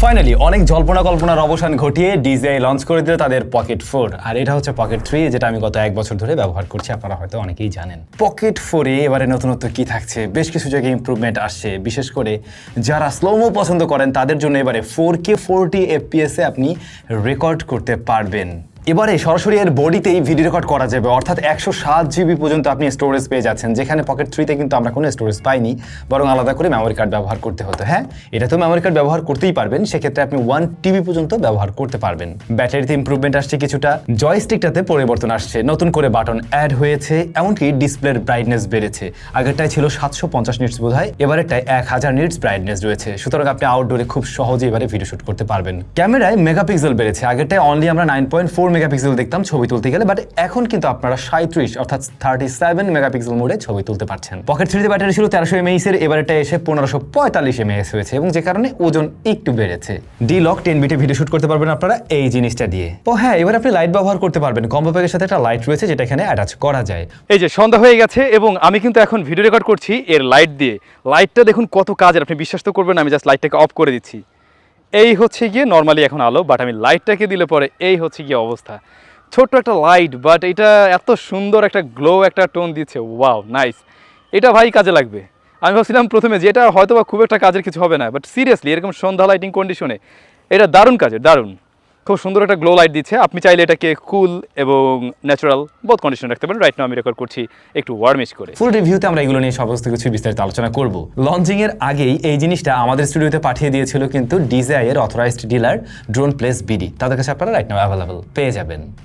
Finally অনেক জল্পনা কল্পনার অবসান ঘটিয়ে ডিজিআই লঞ্চ করে দিল তাদের পকেট 4 আর এটা হচ্ছে পকেট 3 যেটা আমি গত 1 বছর ধরে ব্যবহার করছি, আপনারা হয়তো অনেকেই জানেন। পকেট 4 এ এবারে নতুনত্ব কি থাকছে, বেশ কিছু জায়গায় ইমপ্রুভমেন্ট আসছে, বিশেষ করে যারা স্লোমো পছন্দ করেন তাদের জন্য এবারে 4K 40 FPS এ আপনি রেকর্ড করতে পারবেন। এবারে সরাসরি এর বডিতেই ভিডিও রেকর্ড করা যাবে, অর্থাৎ 107 জিবি পর্যন্ত আপনি স্টোরেজ পেয়ে যাচ্ছেন, যেখানে পকেট 3 তে কিন্তু আমরা কোনো স্টোরেজ পাইনি, বরং আলাদা করে মেমোরি কার্ড ব্যবহার করতে হতো। হ্যাঁ, এটা তো মেমোরি কার্ড ব্যবহার করতেই পারবেন, সেক্ষেত্রে আপনি 1 TB পর্যন্ত ব্যবহার করতে পারবেন। ব্যাটারিতে ইমপ্রুভমেন্ট আসছে কিছুটা, জয়স্টিকটাতে পরিবর্তন আসছে, নতুন করে বাটন অ্যাড হয়েছে, এমনকি ডিসপ্লের ব্রাইটনেস বেড়েছে। আগেরটায় ছিল 750 নিটস বোধহয়, এবারেরটায় 1000 নিটস ব্রাইটনেস রয়েছে, সুতরাং আপনি আউটডোরে খুব সহজে এবারে ভিডিও শুট করতে পারবেন। ক্যামেরায় মেগাপিক্সেল বেড়েছে, আগেরটায় অনলি আমরা 9.4 মেগাপিক্সেল দেখতাম ছবি তুলতে গেলে, বাট এখন কিন্তু আপনারা 37 অর্থাৎ 37 মেগাপিক্সেল মোডে ছবি তুলতে পারছেন। পকেট 3 তে ব্যাটারি ছিল 1300 mAh এর, এবারেটা এসে 1545 mAh হয়েছে, এবং যে কারণে ওজন একটু বেড়েছে। D-Lock 10 বিটে ভিডিও শুট করতে পারবেন আপনারা এই জিনিসটা দিয়ে। ও হ্যাঁ, এবার আপনি লাইট ব্যবহার করতে পারবেন, কম্বো প্যাকের সাথে একটা লাইট রয়েছে যেটা এখানে অ্যাটাচ করা যায়। এই যে সন্ধ্যা হয়ে গেছে এবং আমি কিন্তু এখন ভিডিও রেকর্ড করছি এর লাইট দিয়ে। লাইটটা দেখুন কত কাজের, আপনি বিশ্বাস তো করবেন, আমি জাস্ট লাইটটাকে অফ করে দিচ্ছি। এই হচ্ছে গিয়ে নর্মালি এখন আলো, বাট আমি লাইটটাকে দিলে পরে এই হচ্ছে গিয়ে অবস্থা। ছোট্ট একটা লাইট, বাট এটা এত সুন্দর একটা গ্লো একটা টোন দিচ্ছে, ওয়াও নাইস। এটা ভাই কাজে লাগবে। আমি ভাবছিলাম প্রথমে যে এটা হয়তো বা খুব একটা কাজের কিছু হবে না, বাট সিরিয়াসলি এরকম সন্ধ্যা লাইটিং কন্ডিশনে এটা দারুণ কাজের, দারুণ। খুব সুন্দর একটা গ্লো লাইট দিচ্ছে। আপনি চাইলে এটাকে কুল এবং ন্যাচারাল বোথ কন্ডিশন রাখতে পারেন। রাইট নাও আমি রেকর্ড করছি একটু ওয়ার্মিশ করে। ফুল রিভিউতে আমরা এগুলো নিয়ে সমস্ত কিছু বিস্তারিত আলোচনা করব। লঞ্চিং এর আগেই এই জিনিসটা আমাদের স্টুডিওতে পাঠিয়ে দিয়েছিল কিন্তু ডিজিআই এর authorised dealer drone place BD, তাদের কাছে আপনারা রাইট নাও অ্যাভেলেবল পেয়ে যাবেন।